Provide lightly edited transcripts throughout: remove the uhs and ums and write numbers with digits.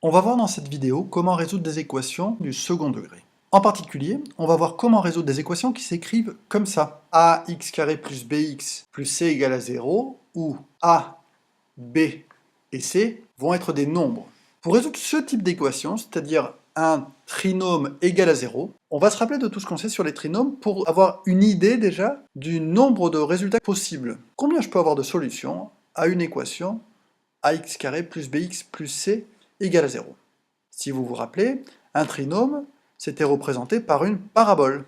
On va voir dans cette vidéo comment résoudre des équations du second degré. En particulier, on va voir comment résoudre des équations qui s'écrivent comme ça. ax carré plus bx plus c égale à 0, où a, b et c vont être des nombres. Pour résoudre ce type d'équation, c'est-à-dire un trinôme égal à 0, on va se rappeler de tout ce qu'on sait sur les trinômes pour avoir une idée déjà du nombre de résultats possibles. Combien je peux avoir de solutions à une équation ax carré plus bx plus c égale à 0. Si vous vous rappelez, un trinôme, c'était représenté par une parabole,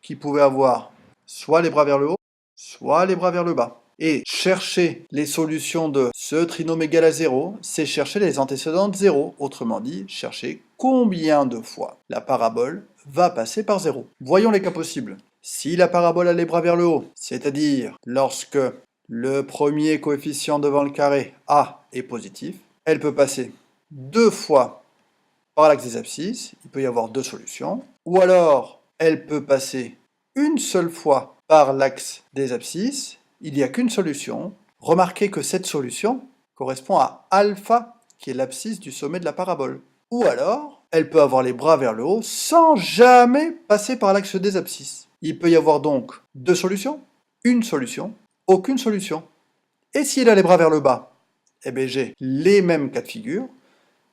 qui pouvait avoir soit les bras vers le haut, soit les bras vers le bas. Et chercher les solutions de ce trinôme égal à 0, c'est chercher les antécédents de 0. Autrement dit, chercher combien de fois la parabole va passer par 0. Voyons les cas possibles. Si la parabole a les bras vers le haut, c'est-à-dire lorsque le premier coefficient devant le carré a est positif, elle peut passer 2 fois par l'axe des abscisses, il peut y avoir 2 solutions, ou alors elle peut passer une seule fois par l'axe des abscisses, il n'y a qu'une solution. Remarquez que cette solution correspond à alpha, qui est l'abscisse du sommet de la parabole. Ou alors, elle peut avoir les bras vers le haut sans jamais passer par l'axe des abscisses. Il peut y avoir donc 2 solutions, une solution, aucune solution. Et si elle a les bras vers le bas, eh bien j'ai les mêmes cas de figure.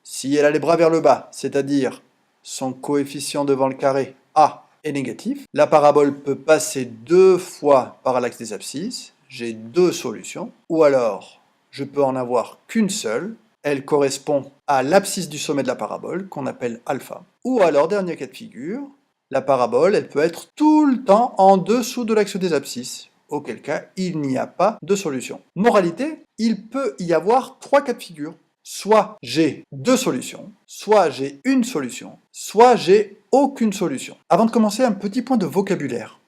Si elle a les bras vers le bas, c'est-à-dire son coefficient devant le carré a est négatif, la parabole peut passer 2 fois par l'axe des abscisses, j'ai 2 solutions, ou alors je peux en avoir qu'une seule, elle correspond à l'abscisse du sommet de la parabole, qu'on appelle alpha. Ou alors, dernier cas de figure, la parabole, elle peut être tout le temps en dessous de l'axe des abscisses, auquel cas il n'y a pas de solution. Moralité, il peut y avoir 3 cas de figure. Soit j'ai 2 solutions, soit j'ai une solution, soit j'ai aucune solution. Avant de commencer, un petit point de vocabulaire.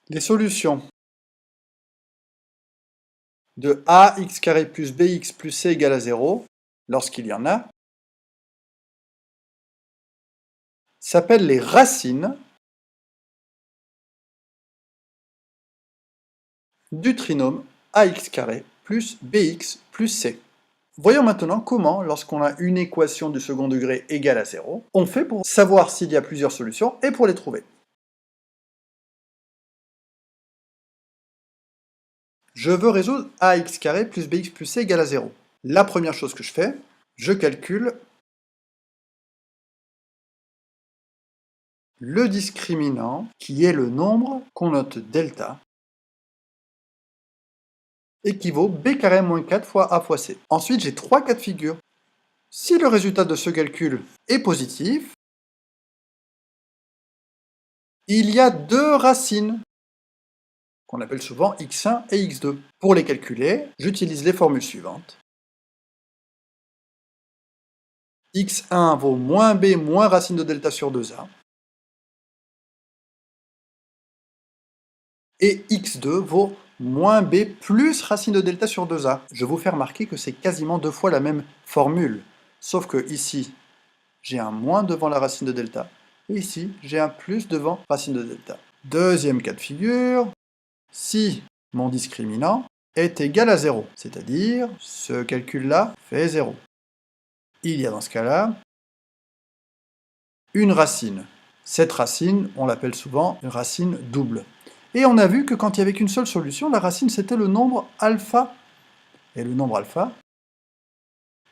Les solutions de ax carré plus bx plus c égale à 0, lorsqu'il y en a, s'appellent les racines du trinôme ax carré plus bx plus c. Voyons maintenant comment, lorsqu'on a une équation du second degré égale à 0, on fait pour savoir s'il y a plusieurs solutions et pour les trouver. Je veux résoudre ax carré plus bx plus c égale à 0. La première chose que je fais, je calcule le discriminant, qui est le nombre qu'on note delta, équivaut b carré moins 4 fois a fois c. Ensuite, j'ai 3 cas de figure. Si le résultat de ce calcul est positif, il y a 2 racines, qu'on appelle souvent x1 et x2. Pour les calculer, j'utilise les formules suivantes. x1 vaut moins b moins racine de delta sur 2a. Et x2 vaut moins b plus racine de delta sur 2a. Je vous fais remarquer que c'est quasiment 2 fois la même formule. Sauf que ici, j'ai un moins devant la racine de delta. Et ici, j'ai un plus devant racine de delta. Deuxième cas de figure, si mon discriminant est égal à 0, c'est-à-dire ce calcul-là fait 0. Il y a dans ce cas-là une racine. Cette racine, on l'appelle souvent une racine double. Et on a vu que quand il n'y avait qu'une seule solution, la racine c'était le nombre alpha. Et le nombre alpha,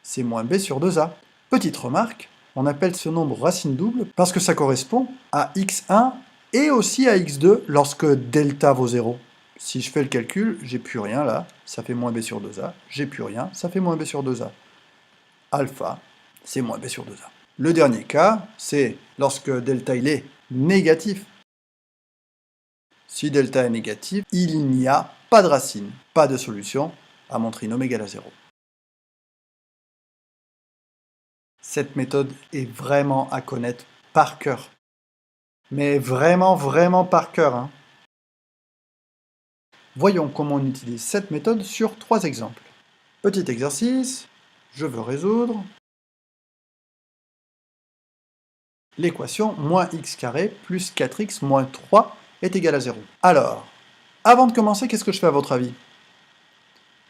c'est moins b sur 2a. Petite remarque, on appelle ce nombre racine double parce que ça correspond à x1 et aussi à x2 lorsque delta vaut 0. Si je fais le calcul, j'ai plus rien là, ça fait moins b sur 2a. J'ai plus rien, ça fait moins b sur 2a. Alpha, c'est moins b sur 2a. Le dernier cas, c'est lorsque delta il est négatif. Si delta est négatif, il n'y a pas de racine, pas de solution à mon trinôme égal à 0. Cette méthode est vraiment à connaître par cœur. Mais vraiment, vraiment par cœur, hein. Voyons comment on utilise cette méthode sur 3 exemples. Petit exercice, je veux résoudre l'équation moins x carré plus 4x moins 3 est égal à 0. Alors, avant de commencer, qu'est-ce que je fais à votre avis?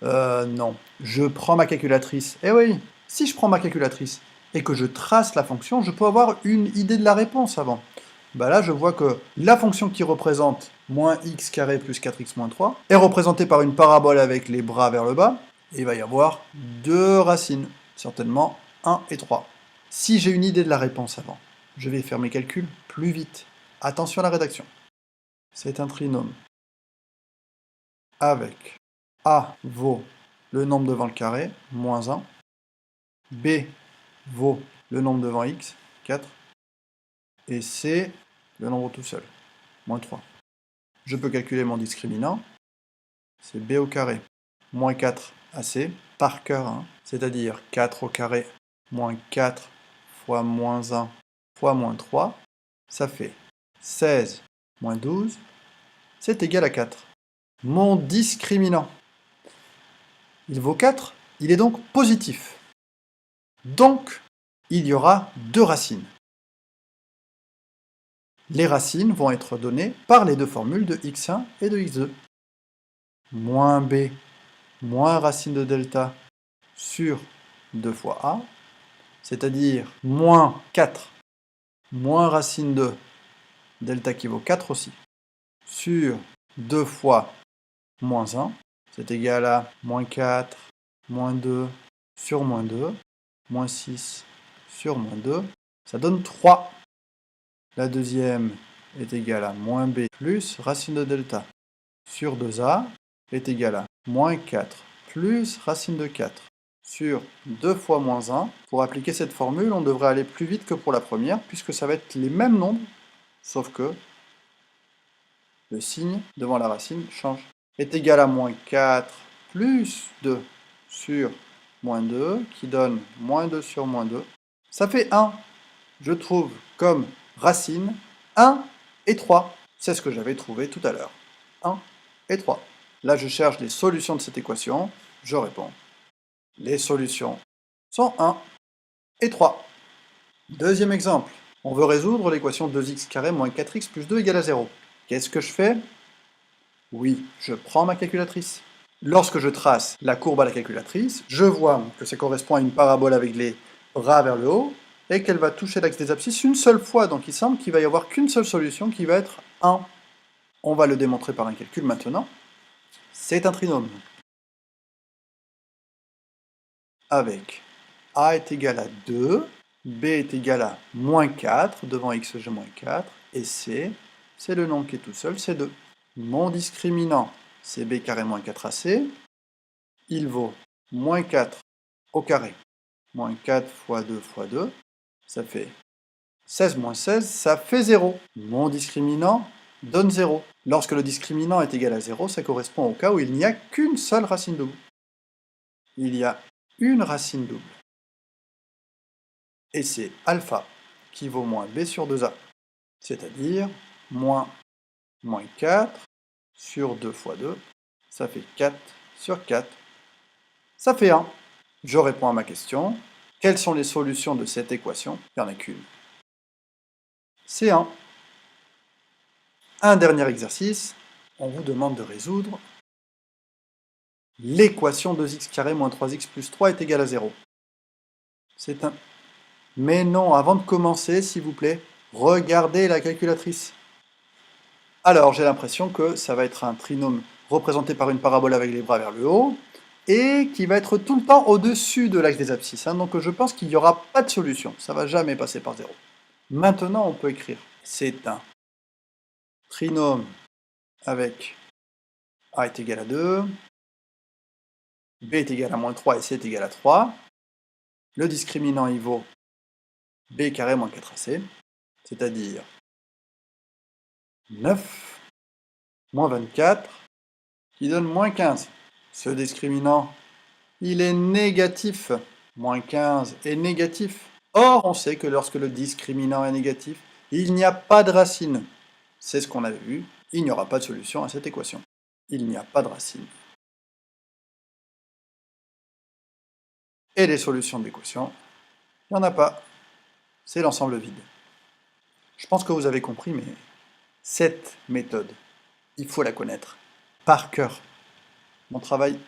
Non, je prends ma calculatrice. Eh oui, Si je prends ma calculatrice et que je trace la fonction, je peux avoir une idée de la réponse avant. Bah là, je vois que la fonction qui représente moins x carré plus 4x moins 3 est représentée par une parabole avec les bras vers le bas, et il va y avoir deux racines, certainement 1 et 3. Si j'ai une idée de la réponse avant, je vais faire mes calculs plus vite. Attention à la rédaction. C'est un trinôme avec a vaut le nombre devant le carré, moins 1, b vaut le nombre devant x, 4, et c, le nombre tout seul, moins 3. Je peux calculer mon discriminant, c'est b au carré, moins 4 ac, par cœur, hein, c'est-à-dire 4 au carré, moins 4 fois moins 1 fois moins 3, ça fait 16 moins 12, c'est égal à 4. Mon discriminant, il vaut 4, il est donc positif. Donc, il y aura deux racines. Les racines vont être données par les deux formules de x1 et de x2. Moins b, moins racine de delta sur 2 fois a, c'est-à-dire moins 4, moins racine de delta qui vaut 4 aussi, sur 2 fois moins 1, c'est égal à moins 4, moins 2 sur moins 2, moins 6 sur moins 2, ça donne 3. La deuxième est égale à moins b plus racine de delta sur 2a est égal à moins 4 plus racine de 4 sur 2 fois moins 1. Pour appliquer cette formule, on devrait aller plus vite que pour la première, puisque ça va être les mêmes nombres, sauf que le signe devant la racine change. Est égal à moins 4 plus 2 sur moins 2, qui donne moins 2 sur moins 2. Ça fait 1. Je trouve comme racine 1 et 3. C'est ce que j'avais trouvé tout à l'heure. 1 et 3. Là, je cherche les solutions de cette équation. Je réponds. Les solutions sont 1 et 3. Deuxième exemple. On veut résoudre l'équation 2x carré moins 4x plus 2 égale à 0. Qu'est-ce que je fais? Oui, je prends ma calculatrice. Lorsque je trace la courbe à la calculatrice, je vois que ça correspond à une parabole avec les bras vers le haut, et qu'elle va toucher l'axe des abscisses une seule fois, donc il semble qu'il va y avoir qu'une seule solution qui va être 1. On va le démontrer par un calcul maintenant. C'est un trinôme. Avec a est égal à 2, b est égal à moins 4, devant x j'ai moins 4, et c, c'est le nombre qui est tout seul, c'est 2. Mon discriminant, c'est b carré moins 4ac, il vaut moins 4 au carré, moins 4 fois 2 fois 2, ça fait 16 moins 16, ça fait 0. Mon discriminant donne 0. Lorsque le discriminant est égal à 0, ça correspond au cas où il n'y a qu'une seule racine double. Il y a une racine double. Et c'est alpha qui vaut moins b sur 2a. C'est-à-dire moins 4 sur 2 fois 2, ça fait 4 sur 4. Ça fait 1. Je réponds à ma question. Quelles sont les solutions de cette équation? Il n'y en a qu'une. C'est 1. Un dernier exercice, on vous demande de résoudre l'équation 2x carré moins 3x plus 3 est égal à 0. C'est un... Mais non, avant de commencer, s'il vous plaît, regardez la calculatrice. Alors, j'ai l'impression que ça va être un trinôme représenté par une parabole avec les bras vers le haut, et qui va être tout le temps au-dessus de l'axe des abscisses. Donc je pense qu'il n'y aura pas de solution, ça ne va jamais passer par 0. Maintenant, on peut écrire, c'est un trinôme avec a est égal à 2, b est égal à moins 3 et c est égal à 3. Le discriminant, il vaut b carré moins 4ac, c'est-à-dire 9 moins 24, qui donne moins 15. Ce discriminant, il est négatif. Moins 15 est négatif. Or, on sait que lorsque le discriminant est négatif, il n'y a pas de racine. C'est ce qu'on avait vu. Il n'y aura pas de solution à cette équation. Il n'y a pas de racine. Et les solutions d'équation, il n'y en a pas. C'est l'ensemble vide. Je pense que vous avez compris, mais cette méthode, il faut la connaître par cœur. Bon travail.